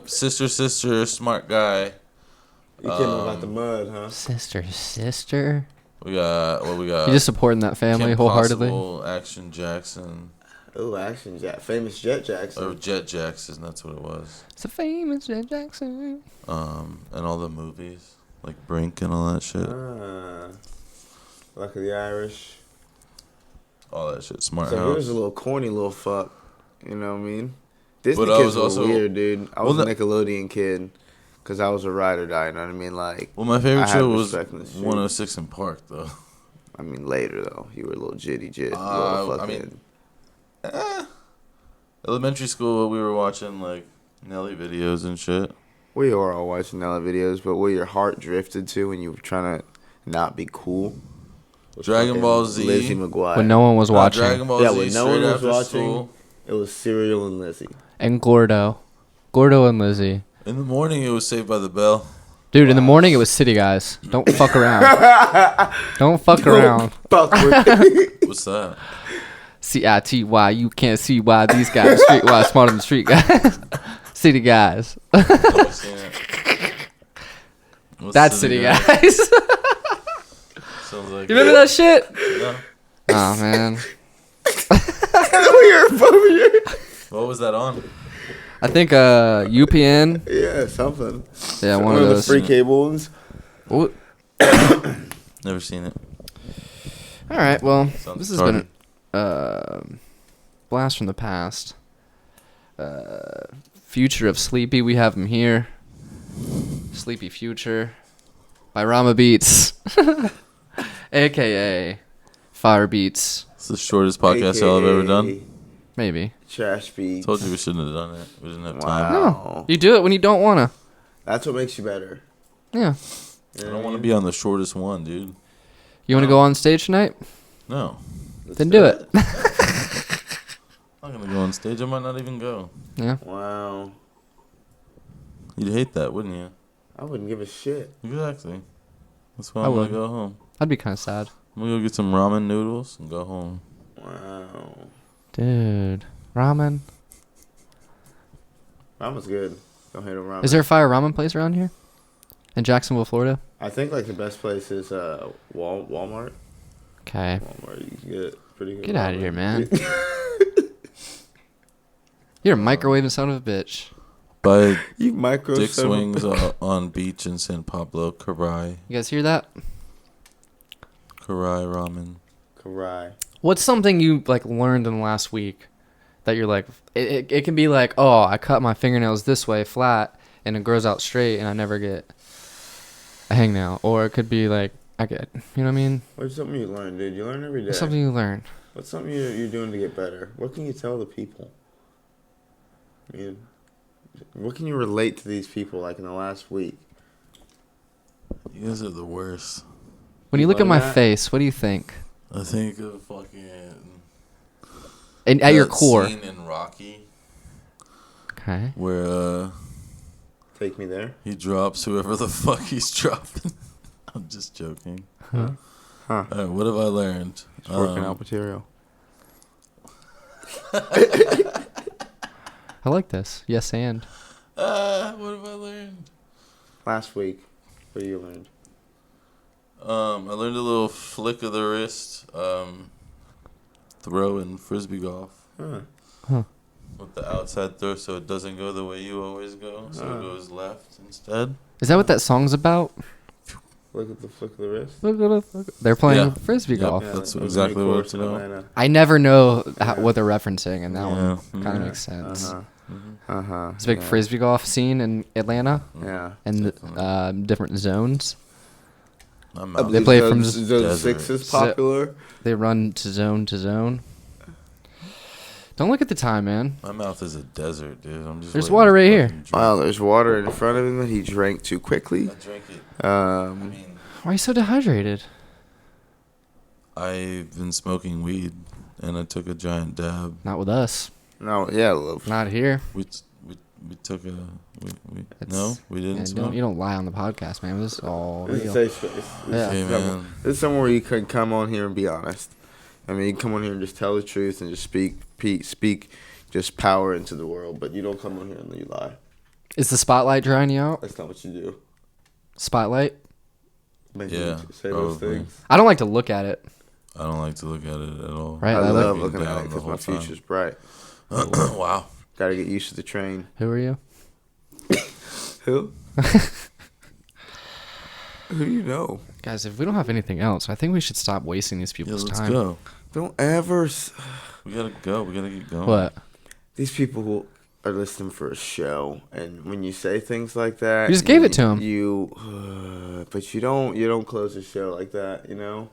Speaker 2: sister, smart guy.
Speaker 3: You came up about the mud, huh?
Speaker 1: Sister.
Speaker 2: We got
Speaker 1: You just supporting that family
Speaker 2: Kim
Speaker 1: wholeheartedly.
Speaker 2: Possible, Action Jackson,
Speaker 3: Oh, Action Jack. Famous Jet Jackson.
Speaker 2: or Jet Jackson. That's what it was.
Speaker 1: It's a famous Jet Jackson.
Speaker 2: And all the movies like Brink and all that shit.
Speaker 3: Luck of the Irish.
Speaker 2: All that shit. Smart
Speaker 3: So he
Speaker 2: House.
Speaker 3: was a little corny little fuck. You know what I mean? Disney
Speaker 2: But I
Speaker 3: kids
Speaker 2: was also-
Speaker 3: were weird, dude. I was
Speaker 2: Well,
Speaker 3: a Nickelodeon kid because I was a ride or die. You know what I mean? Like,
Speaker 2: Well, my
Speaker 3: I
Speaker 2: favorite
Speaker 3: had
Speaker 2: show was
Speaker 3: respect in the street.
Speaker 2: 106 in Park, though.
Speaker 3: I mean, later though, you were a little jit. Little
Speaker 2: I
Speaker 3: fucking.
Speaker 2: mean, elementary school, we were watching like Nelly videos and shit.
Speaker 3: We were all watching Nella videos, but where your heart drifted to when you were trying to not be cool. was
Speaker 2: Dragon
Speaker 3: fucking
Speaker 2: Ball Z.
Speaker 3: Lizzie McGuire.
Speaker 1: When no one was watching.
Speaker 2: Dragon Ball
Speaker 3: Yeah,
Speaker 2: Z
Speaker 3: when no
Speaker 2: straight
Speaker 3: one was
Speaker 2: after
Speaker 3: watching.
Speaker 2: school.
Speaker 3: It was Serial and Lizzie.
Speaker 1: And Gordo. Gordo and Lizzie.
Speaker 2: In the morning, it was Saved by the Bell.
Speaker 1: Dude, in the morning it was City Guys. Don't fuck around. Don't fuck around.
Speaker 3: Fuck with
Speaker 2: What's that?
Speaker 1: CITY. You can't see why these guys are streetwise smarter than street guys. City Guys.
Speaker 2: Never seen it. What's
Speaker 1: That's City Guys.
Speaker 2: Sounds like
Speaker 1: You remember that shit?
Speaker 2: No.
Speaker 1: Oh, man.
Speaker 2: What was that on?
Speaker 1: I think UPN.
Speaker 3: Yeah, something.
Speaker 1: Yeah, one
Speaker 3: One
Speaker 1: of
Speaker 3: of the
Speaker 1: those.
Speaker 3: free cable ones.
Speaker 1: Ooh.
Speaker 2: Never seen it.
Speaker 1: All right, well,
Speaker 2: Sounds
Speaker 1: this has
Speaker 2: retarded.
Speaker 1: been a blast from the past. Future of Sleepy, we have him here. Sleepy Future by Rama Beats, a.k.a. Fire Beats,
Speaker 2: It's the shortest podcast y'all have ever done.
Speaker 1: maybe.
Speaker 3: Trash beats.
Speaker 2: Told you we shouldn't have done it. We didn't have time.
Speaker 3: Wow.
Speaker 1: You do it when you don't want to.
Speaker 3: That's what makes you better.
Speaker 1: Yeah.
Speaker 2: I don't want to be on the shortest one, dude.
Speaker 1: You want to go on stage tonight?
Speaker 2: No.
Speaker 1: Then do it.
Speaker 2: I'm not going to go on stage. I might not even go.
Speaker 1: Yeah.
Speaker 3: Wow.
Speaker 2: You'd hate that, wouldn't you?
Speaker 3: I wouldn't give a shit.
Speaker 2: Exactly. That's why
Speaker 1: I
Speaker 2: I'm going
Speaker 1: would.
Speaker 2: to go home.
Speaker 1: That'd be kind of sad.
Speaker 2: I'm going to go get some ramen noodles and go home.
Speaker 3: Wow.
Speaker 1: Dude. Ramen.
Speaker 3: Ramen's good. Don't hate on ramen.
Speaker 1: Is there a fire ramen place around here? In Jacksonville, Florida?
Speaker 3: I think like the best place is Walmart.
Speaker 1: Okay.
Speaker 3: Walmart, you can get pretty good.
Speaker 1: Get outta
Speaker 3: ramen.
Speaker 1: here, man. You're a microwaving son of a bitch.
Speaker 2: Buy
Speaker 3: You micro
Speaker 2: Dick
Speaker 3: son of a
Speaker 2: Swings
Speaker 3: bitch.
Speaker 2: on beach in San Pablo. Karai.
Speaker 1: You guys hear that?
Speaker 2: Karai ramen.
Speaker 3: Karai.
Speaker 1: What's something you learned in the last week that you're like, it can be like, oh, I cut my fingernails this way flat and it grows out straight and I never get a hangnail. Or it could be like, you know what I mean?
Speaker 3: What's something you learn, dude? You learn every day.
Speaker 1: It's something you learn.
Speaker 3: What's something you're doing to get better? What can you tell the people? I mean, what can you relate to these people like in the last week?
Speaker 2: You guys are the worst.
Speaker 1: When you look at my
Speaker 3: that?
Speaker 1: face, what do you think?
Speaker 2: I think of fucking.
Speaker 1: And at your
Speaker 2: that
Speaker 1: core.
Speaker 2: scene in Rocky
Speaker 1: Okay.
Speaker 2: where
Speaker 3: Take me there.
Speaker 2: he drops whoever the fuck he's dropping. I'm just joking.
Speaker 1: Huh.
Speaker 3: Huh.
Speaker 2: All right, what have I learned?
Speaker 3: It's working out material.
Speaker 1: I like this. Yes, and.
Speaker 2: What have I learned?
Speaker 3: Last week, what you learned?
Speaker 2: I learned a little flick of the wrist, throw in frisbee golf
Speaker 3: Huh.
Speaker 2: with the outside throw, so it doesn't go the way you always go, so it goes left instead.
Speaker 1: Is that what that song's about?
Speaker 3: Look at the flick of the wrist.
Speaker 1: They're playing
Speaker 2: Yeah.
Speaker 1: frisbee
Speaker 2: Yep.
Speaker 1: golf.
Speaker 2: That's
Speaker 3: that was
Speaker 2: exactly
Speaker 3: a
Speaker 2: what
Speaker 3: course
Speaker 2: it's
Speaker 3: in
Speaker 2: about.
Speaker 3: Atlanta.
Speaker 1: I never know
Speaker 3: Yeah.
Speaker 1: what they're referencing, and that one
Speaker 2: Yeah.
Speaker 1: kind of
Speaker 2: Mhm.
Speaker 1: makes sense.
Speaker 3: Uh-huh.
Speaker 1: It's a big
Speaker 3: yeah.
Speaker 1: frisbee golf scene in Atlanta
Speaker 3: Yeah.
Speaker 1: and
Speaker 2: Definitely.
Speaker 1: different zones.
Speaker 2: My
Speaker 3: I
Speaker 2: mouth
Speaker 1: They
Speaker 3: believe
Speaker 1: play
Speaker 3: zone,
Speaker 1: from
Speaker 3: zone
Speaker 2: desert.
Speaker 3: 6 is
Speaker 1: So-
Speaker 3: popular.
Speaker 1: They run to zone to zone. Don't look at the time, man.
Speaker 2: My mouth is a desert, dude. I'm just.
Speaker 1: There's
Speaker 2: waiting
Speaker 1: water
Speaker 2: to
Speaker 1: right here.
Speaker 2: fucking drink.
Speaker 3: Wow, there's water in front of him that he drank too quickly.
Speaker 2: I drank it. I
Speaker 3: Um,
Speaker 2: mean,
Speaker 1: Why are you so dehydrated?
Speaker 2: I've been smoking weed, and I took a giant dab.
Speaker 1: Not with us.
Speaker 3: no, yeah, love.
Speaker 1: Not here.
Speaker 2: We took a. We
Speaker 1: It's-
Speaker 2: no, we didn't
Speaker 1: Yeah,
Speaker 2: smoke.
Speaker 1: you don't lie on the podcast, man. This is all
Speaker 3: This is
Speaker 1: real.
Speaker 3: a safe space.
Speaker 1: Yeah.
Speaker 2: Hey, man.
Speaker 3: This is somewhere where you could come on here and be honest. I mean, you come on here and just tell the truth and just speak just power into the world. But you don't come on here and you lie.
Speaker 1: Is the spotlight drying you out?
Speaker 3: That's not what you do.
Speaker 1: Spotlight?
Speaker 3: Make
Speaker 2: Yeah,
Speaker 3: you say those
Speaker 2: probably.
Speaker 3: things.
Speaker 1: I don't like to look at it.
Speaker 2: I don't like to look at it at all.
Speaker 1: Right,
Speaker 3: I
Speaker 1: I
Speaker 3: love
Speaker 1: like-
Speaker 3: looking at
Speaker 2: Down
Speaker 3: it
Speaker 2: the
Speaker 3: because my
Speaker 2: whole time.
Speaker 3: future's bright.
Speaker 2: Wow.
Speaker 3: Got to get used to the train.
Speaker 1: Who are you?
Speaker 3: Who? Who do you know?
Speaker 1: Guys, if we don't have anything else, I think we should stop wasting these
Speaker 2: Yeah,
Speaker 1: people's
Speaker 2: let's
Speaker 1: time.
Speaker 2: go.
Speaker 3: Don't ever.
Speaker 2: We gotta go. We gotta get going.
Speaker 1: What?
Speaker 3: These people who are listening for a show, and when you say things like that,
Speaker 1: You just gave it to 'em.
Speaker 3: But you don't close a show like that. You know,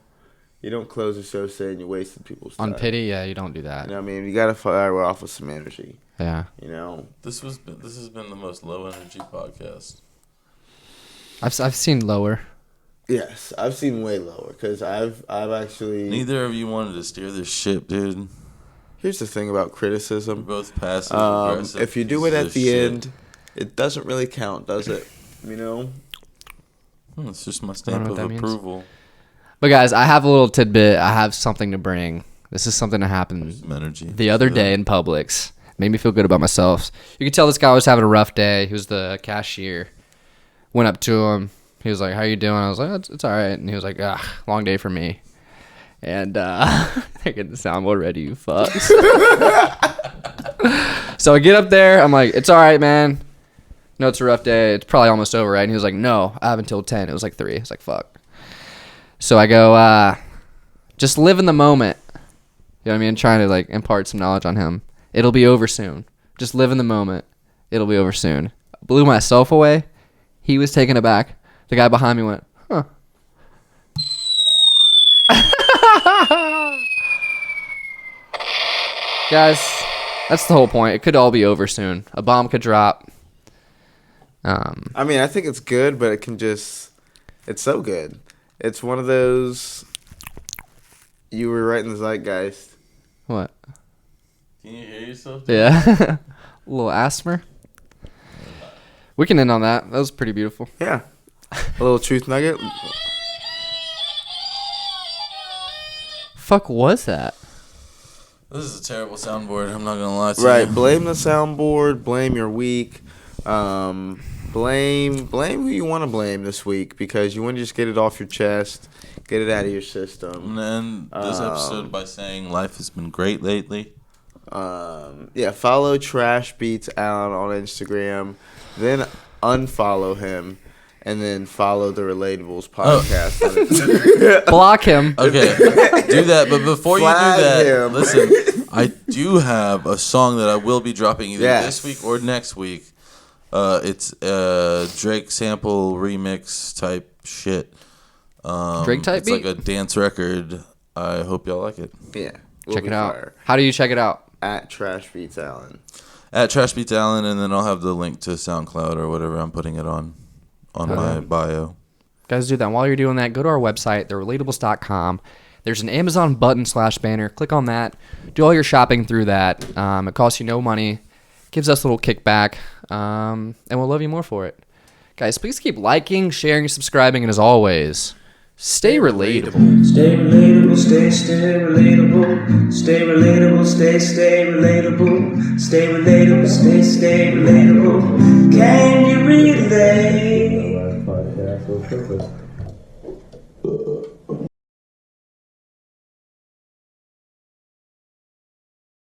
Speaker 3: you don't close a show saying you wasted people's time.
Speaker 1: On pity? Yeah, you don't do that.
Speaker 3: You know what I mean? You gotta fire off with some energy.
Speaker 1: Yeah.
Speaker 3: You know.
Speaker 2: This has been the most low energy podcast.
Speaker 1: I've seen lower.
Speaker 3: Yes, I've seen way lower because I've actually.
Speaker 2: Neither of you wanted to steer this ship, dude.
Speaker 3: Here's the thing about
Speaker 2: We're
Speaker 3: criticism.
Speaker 2: both passive aggressive.
Speaker 3: If you do it
Speaker 2: pieces
Speaker 3: at
Speaker 2: of
Speaker 3: the
Speaker 2: shit.
Speaker 3: end, it doesn't really count, does it? You know.
Speaker 2: It's just my
Speaker 1: know
Speaker 2: stamp
Speaker 1: what
Speaker 2: of
Speaker 1: that means.
Speaker 2: approval.
Speaker 1: But guys, I have a little tidbit. I have something to bring. This is something that happened
Speaker 2: Some energy.
Speaker 1: the other day in Publix. Made me feel good about myself. You could tell this guy was having a rough day. He was the cashier. Went up to him. He was like, "How you doing?" I was like, "It's all right." And he was like, long day for me." And they're getting the soundboard ready, you fucks. So I get up there. I'm like, "It's all right, man. No, it's a rough day. It's probably almost over, right?" And he was like, "No, I have until 10." It was like 3. It's like, fuck. So I go, just live in the moment. You know what I mean? Trying to like impart some knowledge on him. It'll be over soon. Just live in the moment. It'll be over soon. Blew myself away. He was taken aback. The guy behind me went, huh. Guys, that's the whole point. It could all be over soon. A bomb could drop.
Speaker 3: I mean, I think it's good, but it can just. It's so good. It's one of those. You were right in the zeitgeist.
Speaker 1: What?
Speaker 2: Can you hear yourself?
Speaker 1: Yeah. A little asthma. We can end on that. That was pretty beautiful.
Speaker 3: Yeah. A little truth nugget.
Speaker 1: Fuck was that?
Speaker 2: This is a terrible soundboard. I'm not gonna lie to
Speaker 3: Right.
Speaker 2: you.
Speaker 3: Blame the soundboard. Blame your week. Blame who you want to blame this week because you want to just get it off your chest, get it out of your system.
Speaker 2: I'm gonna end this episode by saying life has been great lately.
Speaker 3: Yeah, follow Trash Beats Allen on Instagram, then unfollow him, and then follow the Relatables podcast. On Instagram.
Speaker 1: Block him.
Speaker 2: Okay, do that. But before you do
Speaker 3: Flag
Speaker 2: that,
Speaker 3: him.
Speaker 2: listen. I do have a song that I will be dropping either
Speaker 3: Yes.
Speaker 2: this week or next week. It's Drake sample remix type shit.
Speaker 1: Drake type
Speaker 2: it's
Speaker 1: beat?
Speaker 2: like a dance record. I hope y'all like it.
Speaker 3: Yeah. We'll
Speaker 1: Check
Speaker 3: be
Speaker 1: it out.
Speaker 3: fire.
Speaker 1: How do you check it out?
Speaker 3: At Trash Beats Allen.
Speaker 2: At Trash Beats Allen, and then I'll have the link to SoundCloud or whatever I'm putting it on my bio.
Speaker 1: Guys, do that. While you're doing that, go to our website, therelatables.com. There's an Amazon button / banner. Click on that. Do all your shopping through that. It costs you no money. Gives us a little kickback. And we'll love you more for it. Guys, please keep liking, sharing, subscribing, and as always, stay relatable.
Speaker 4: Stay relatable, stay relatable. Stay relatable, stay relatable. Stay relatable, stay relatable. Can you relate?